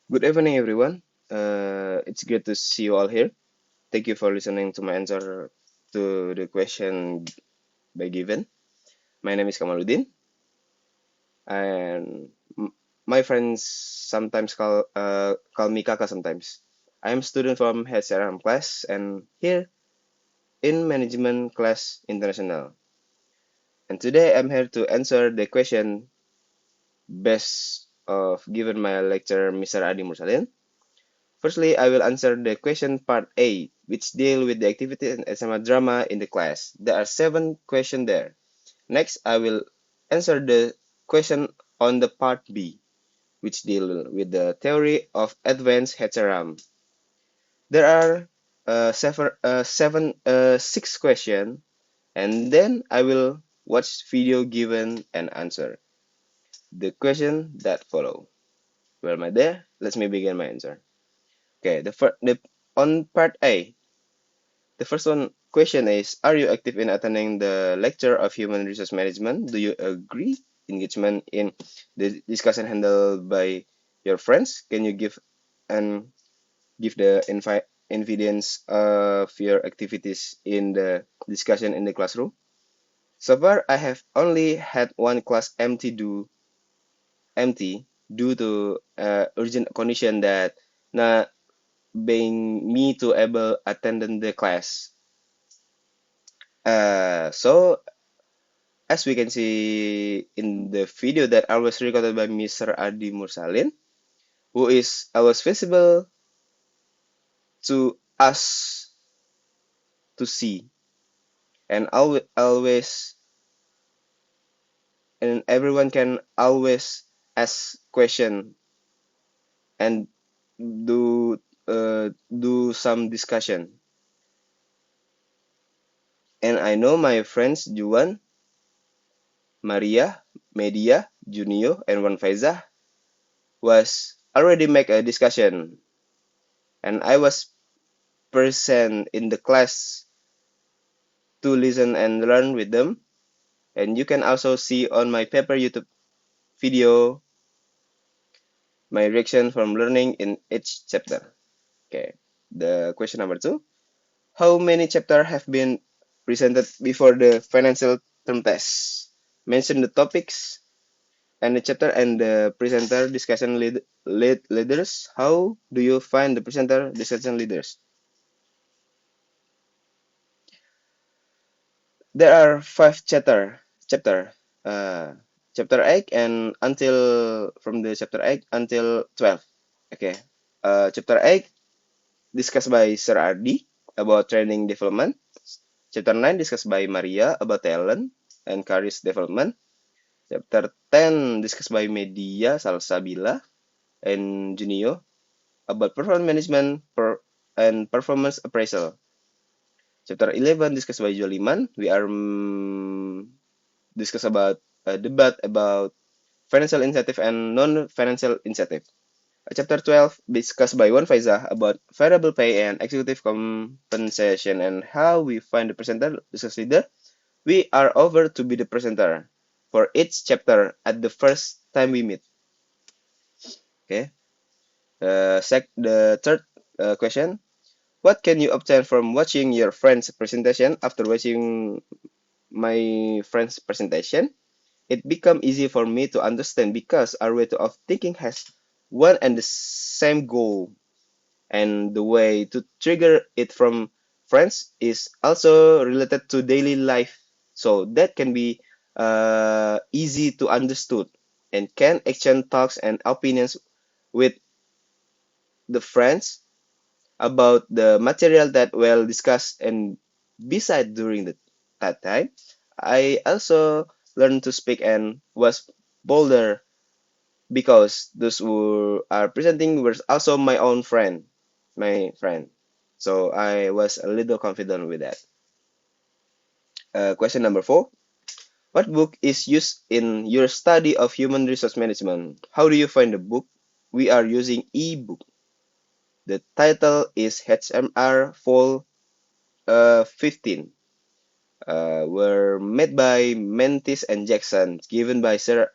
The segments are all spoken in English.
Good evening, everyone. It's great to see you all here. Thank you for listening to my answer to the question by given. My name is Kamaaluddin, and my friends sometimes call me Kaka. Sometimes I am a student from HRM class, and here in Management class International. And today I'm here to answer the question best of given my lecturer, Mr. Adi Mursalin. Firstly, I will answer the question part A, which deal with the activity and SMA drama in the class. There are 7 questions there. Next, I will answer the question on the part B, which deal with the theory of advanced HRM. There are six questions, and then I will watch video given and answer the question that follow. Well, my dear, let me begin my answer. Okay, on part A, the first one question is, are you active in attending the lecture of human resource management? Do you agree engagement in the discussion handled by your friends? Can you and give the evidence of your activities in the discussion in the classroom? So far, I have only had one class empty due to urgent condition that not being me to able attend the class. So as we can see in the video that I was recorded by Mr. Adi Mursalin, who is always visible to us to see, and always and everyone can always ask question and do some discussion. And I know my friends Juan, Maria, Media, Junio, and Wan Faizah was already make a discussion, and I was present in the class to listen and learn with them. And you can also see on my paper YouTube video my reaction from learning in each chapter. Okay, the question number 2. How many chapters have been presented before the financial term test? Mention the topics and the chapter and the presenter discussion leaders. How do you find the presenter discussion leaders? There are 5 chapter uh, chapter 8 and until from the chapter 8 until 12. Okay, chapter 8 discussed by Sir Ardi about training development. Chapter 9 discussed by Maria about talent and career development. Chapter 10 discussed by Media Salsabila and Junio about performance management and performance appraisal. Chapter 11 discussed by Joliman. We are discuss about a debate about financial incentive and non-financial incentive. Chapter 12 discussed by Wan Faizah about variable pay and executive compensation and how we find the presenter business leader. We are over to be the presenter for each chapter at the first time we meet. Okay. The third question. What can you obtain from watching your friend's presentation? After watching my friend's presentation, it become easy for me to understand because our way of thinking has one and the same goal, and the way to trigger it from friends is also related to daily life, so that can be easy to understood and can exchange thoughts and opinions with the friends about the material that well discussed. And beside during that time, I also learned to speak and was bolder because those who are presenting were also my friend. So I was a little confident with that. Question number 4. What book is used in your study of human resource management? How do you find the book? We are using ebook. The title is HMR Fall 15. Were made by Mentis and Jackson, given by Sir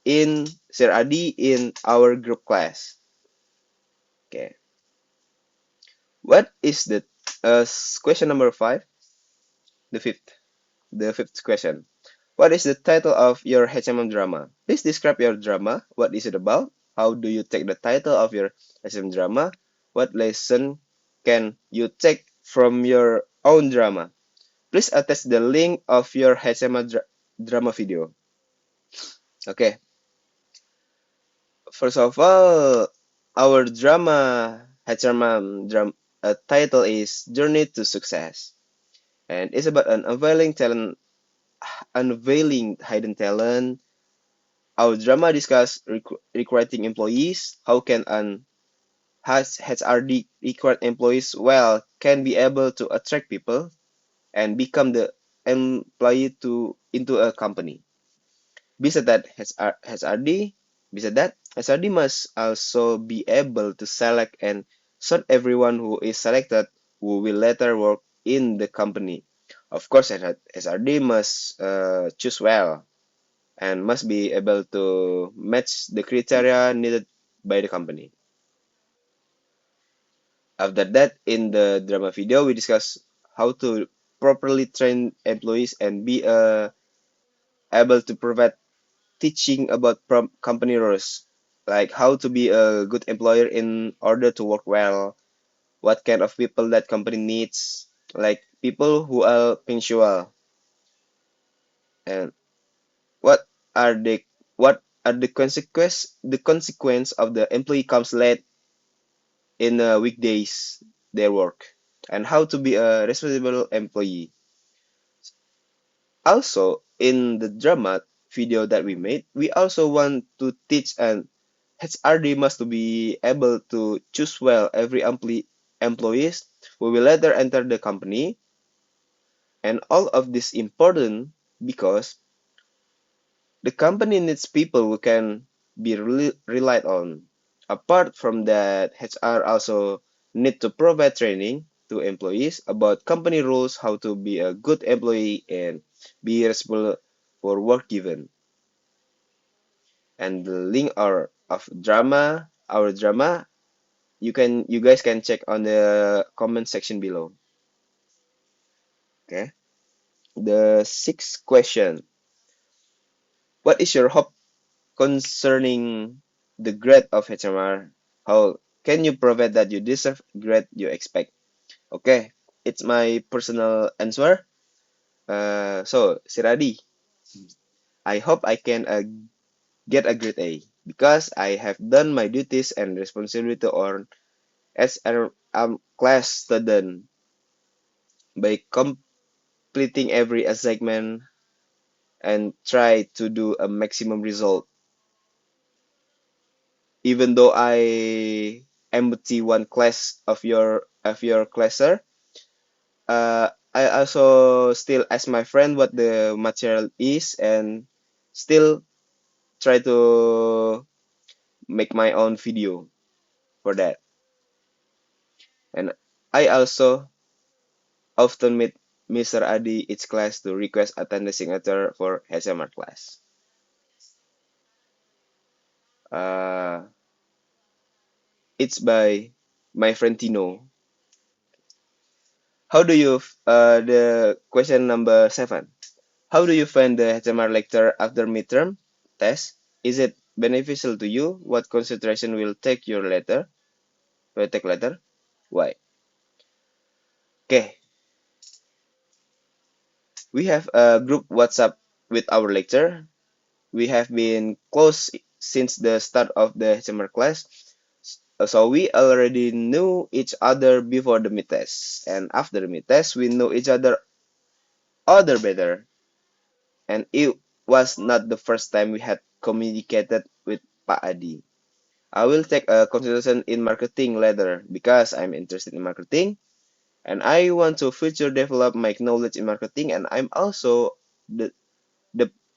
Adi in our group class. Okay. What is the question number five? The fifth. The fifth question. What is the title of your HMM drama? Please describe your drama. What is it about? How do you take the title of your HMM drama? What lesson can you take from your own drama? Please attach the link of your HMM drama video. Okay. First of all, our drama HMM title is Journey to Success, and it's about an unveiling hidden talent. Our drama discuss recruiting employees. How can an has HRD recruit employees well can be able to attract people and become the employee to into a company. Besides that, besides that, HRD must also be able to select and sort everyone who is selected who will later work in the company. Of course, HRD must choose well and must be able to match the criteria needed by the company. After that, in the drama video, we discuss how to properly train employees and be able to provide teaching about company rules, like how to be a good employer in order to work well, what kind of people that company needs, like people who are punctual, and what are the consequence of the employee comes late in weekdays their work, and how to be a responsible employee. Also, in the drama video that we made, we also want to teach an HRD must to be able to choose well every employees who will later enter the company, and all of this important because the company needs people who can be relied on. Apart from that, HR also need to provide training to employees about company rules, how to be a good employee and be responsible for work given. And the link our drama, you guys can check on the comment section below. Okay. The sixth question. What is your hope concerning the grade of HMR? How can you provide that you deserve grade you expect? Okay, it's my personal answer. So, Siradi, I hope I can get a grade A because I have done my duties and responsibility on as a class student by completing every assignment and try to do a maximum result. Even though I empty one class of your class, sir, I also still ask my friend what the material is and still try to make my own video for that. And I also often meet Mr. Adi each class to request attendance signature for HMR class. Uh, it's by my friend Tino. How do you the question number seven? How do you find the HMR lecture after midterm test? Is it beneficial to you? What concentration will take your letter? Will take letter? Why? Okay, we have a group WhatsApp with our lecture. We have been close since the start of the HMR class, so we already knew each other before the mid test, and after the mid test, we know each other better. And it was not the first time we had communicated with Pak Adi. I will take a consultation in marketing later because I'm interested in marketing and I want to further develop my knowledge in marketing, and I'm also the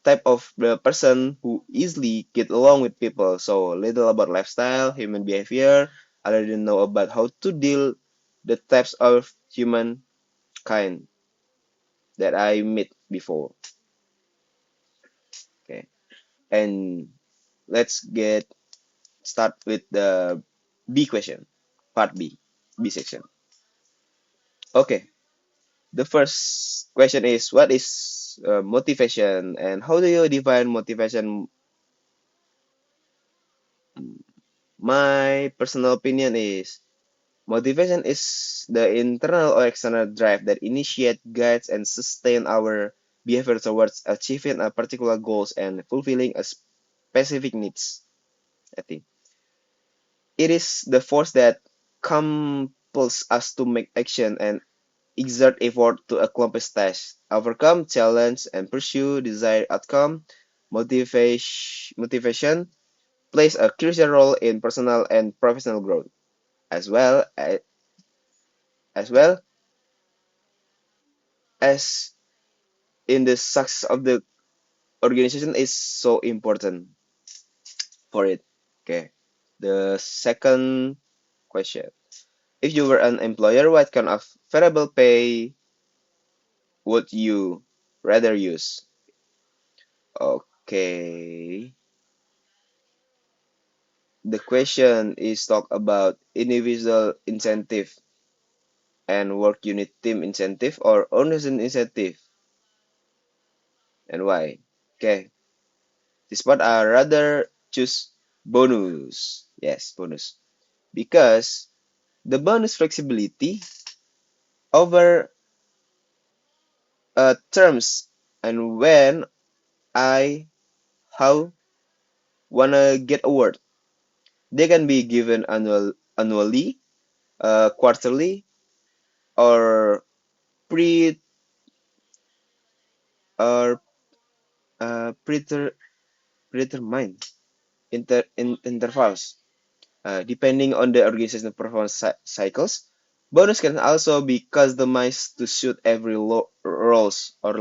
type of the person who easily get along with people. So little about lifestyle, human behavior. I already know about how to deal the types of human kind that I met before. Okay. And let's get start with the B question. part B section. Okay, the first question is what is motivation and how do you define motivation? My personal opinion is motivation is the internal or external drive that initiate, guides, and sustain our behavior towards achieving a particular goals and fulfilling a specific needs. I think it is the force that compels us to make action and exert effort to accomplish tasks, overcome challenge, and pursue desired outcome. Motivation plays a crucial role in personal and professional growth, as well as well as in the success of the organization is so important for it. Okay. The second question. If you were an employer, what kind of variable pay would you rather use? Okay. The question is talk about individual incentive and work unit team incentive or organization incentive and why. Okay. This part I rather choose bonus. Yes, bonus. Because the bonus flexibility over terms and when I how wanna get award. They can be given annually, quarterly, or pre or predetermined intervals, depending on the organizational performance cycles. Bonus can also be customized to suit every roles or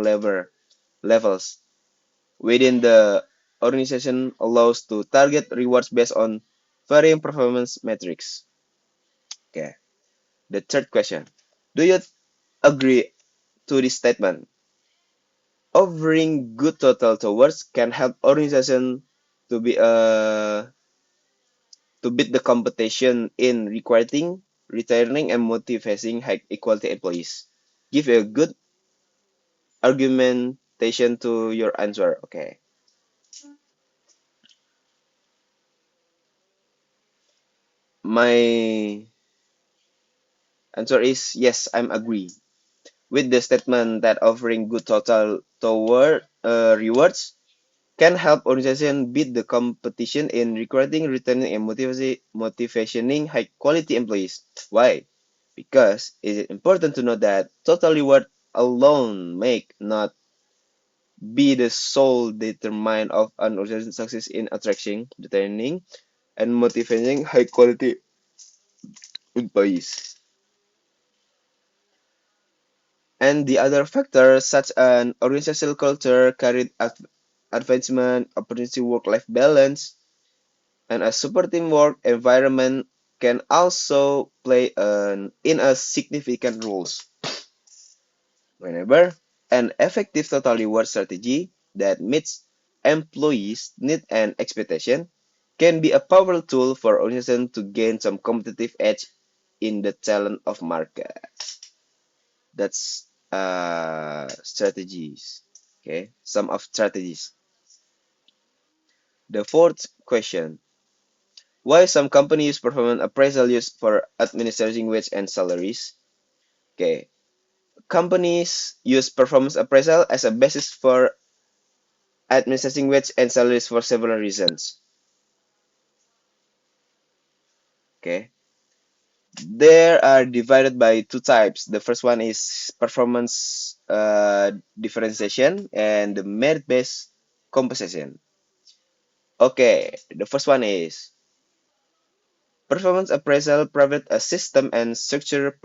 levels within the organization allows to target rewards based on varying performance metrics. Okay. The third question. Do you agree to this statement? Offering good total towards can help organization to be to beat the competition in recruiting, returning, and motivating high equality employees. Give a good argumentation to your answer. Okay. My answer is yes, I'm agree with the statement that offering good total toward rewards can help organization beat the competition in recruiting, retaining, and motivating high quality employees. Why? Because it is important to note that total reward alone may not be the sole determinant of an organization's success in attracting, retaining, and motivating high quality employees. And the other factors, such as organizational culture, career advancement, opportunity, work-life balance, and a supporting work environment can also play in a significant roles. Whenever an effective total reward strategy that meets employees' need and expectation can be a powerful tool for organizations to gain some competitive edge in the talent of market. That's strategies. Okay, some of strategies. The fourth question: why some companies use performance appraisal used for administering wage and salaries? Okay, companies use performance appraisal as a basis for administering wage and salaries for several reasons. Okay, they are divided by two types. The first one is performance differentiation and the merit-based compensation. Okay, the first one is performance appraisal provides a system and structure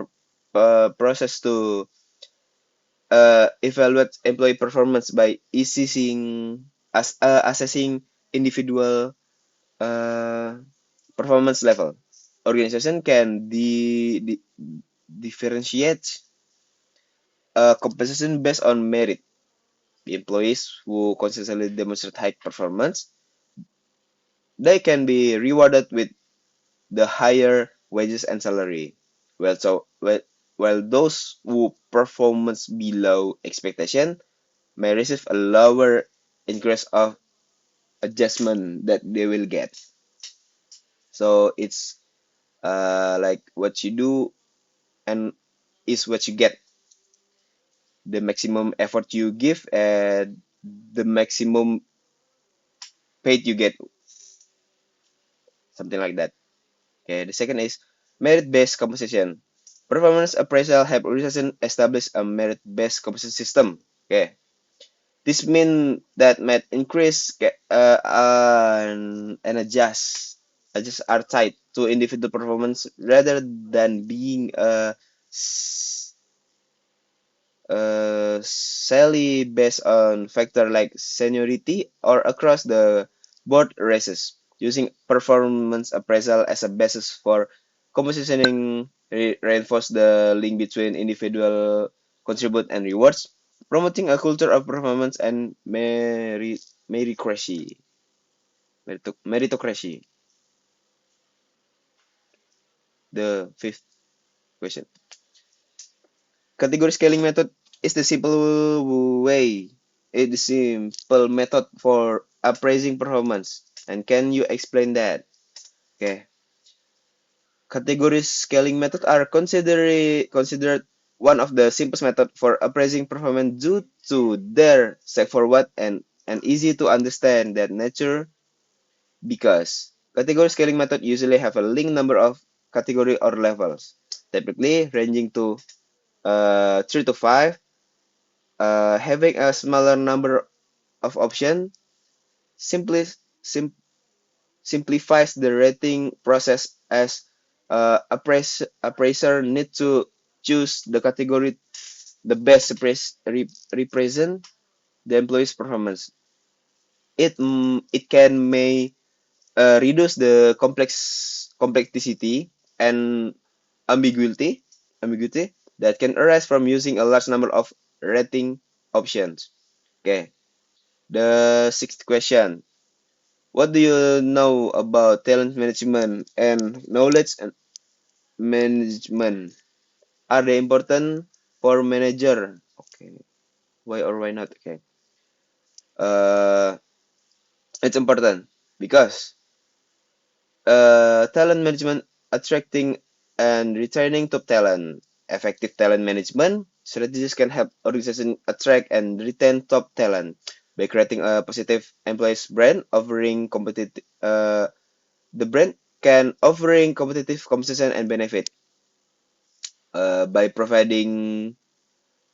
process to evaluate employee performance by assessing individual uh, performance level. Organization can differentiate compensation based on merit. The employees who consistently demonstrate high performance, they can be rewarded with the higher wages and salary. Well, so while those who performance below expectation may receive a lower increase of adjustment that they will get. So it's like what you do and is what you get. The maximum effort you give and the maximum paid you get, something like that. Okay, the second is merit-based compensation. Performance appraisal help organization establish a merit-based compensation system. Okay, this means that might increase and adjust are tied to individual performance rather than being solely based on factor like seniority or across the board races. Using performance appraisal as a basis for compositioning reinforce the link between individual contribute and rewards, promoting a culture of performance and meritocracy. Meritocracy. The fifth question. Category scaling method is the simple way, it's the simple method for appraising performance. And can you explain that? Okay. Category scaling method are considered one of the simplest method for appraising performance due to their straightforward and easy to understand that nature because category scaling method usually have a linked number of category or levels, typically ranging to 3 to 5. Having a smaller number of options simply sim simplifies the rating process as appraiser need to choose the category the best represent the employee's performance. It can may reduce the complexity and ambiguity that can arise from using a large number of rating options. Okay. The sixth question. What do you know about talent management and knowledge and management? Are they important for manager? Okay. Why or why not? Okay. Uh, it's important because talent management attracting and retaining top talent. Effective talent management strategies can help organization attract and retain top talent by creating a positive employees brand, offering competitive the brand can offering competitive compensation and benefit by providing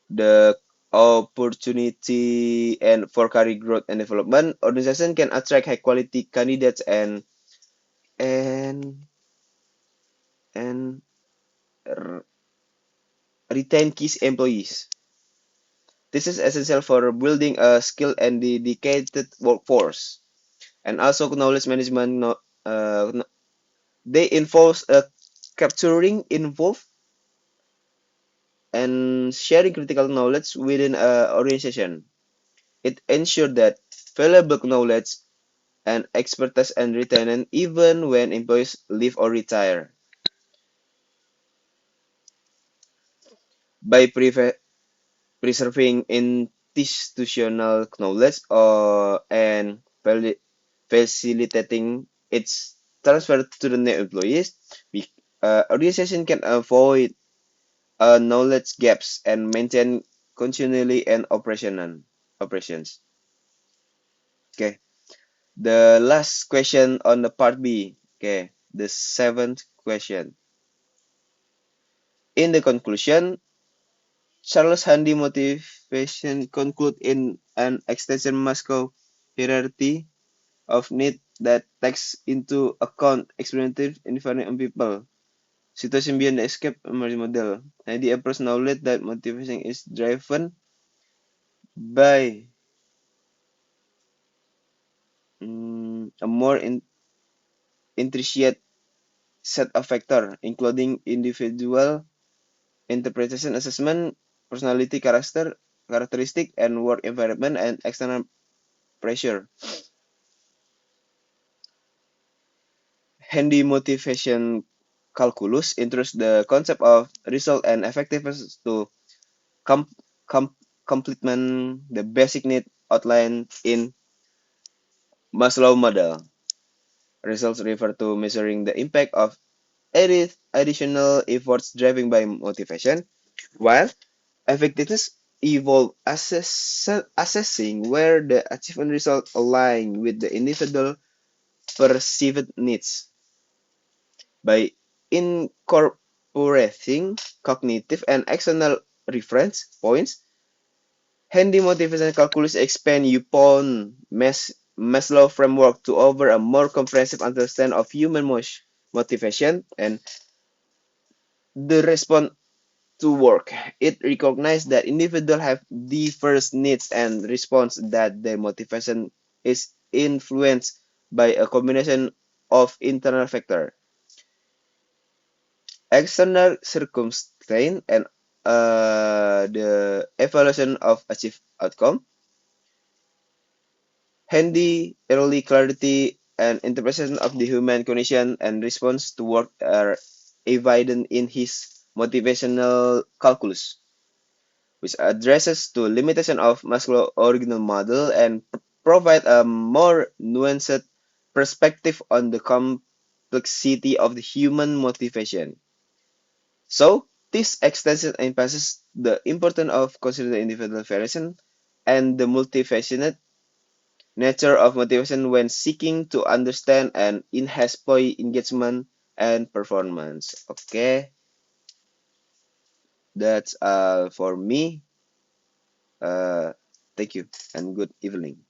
the opportunity and for career growth and development. Organization can attract high quality candidates and and retain key employees. This is essential for building a skilled and dedicated workforce. And also knowledge management, they involve capturing involve and sharing critical knowledge within an organization. It ensures that valuable knowledge and expertise and retained even when employees leave or retire. By preserving institutional knowledge and facilitating its transfer to the new employees, organization can avoid knowledge gaps and maintain continually and operations. Okay. The last question on the part B. Okay. The seventh question. In the conclusion, Charles Handy motivation conclude in an extension Moscow hierarchy of need that takes into account experiential environment on people. Situation beyond the escape emerging model. Handy approach knowledge that motivation is driven by a more intricate set of factors, including individual interpretation assessment, personality characteristic, and work environment and external pressure. Handy motivation calculus introduced the concept of result and effectiveness to com com complement the basic need outlined in Maslow model. Results refer to measuring the impact of additional efforts driven by motivation, while effectiveness involves assessing where the achieved result align with the individual perceived needs. By incorporating cognitive and external reference points, handy motivation calculus expand upon Maslow framework to offer a more comprehensive understanding of human motivation and the response to work. It recognizes that individuals have diverse needs and response that their motivation is influenced by a combination of internal factors, external circumstance, and the evaluation of achieved outcome. Handy early clarity and interpretation of the human condition and response to work are evident in his motivational calculus, which addresses the limitation of Maslow's original model and provide a more nuanced perspective on the complexity of the human motivation. So, this extension emphasizes the importance of considering individual variation and the multifaceted nature of motivation when seeking to understand and enhance employee engagement and performance. Okay, that's for me. Uh, Thank you and good evening.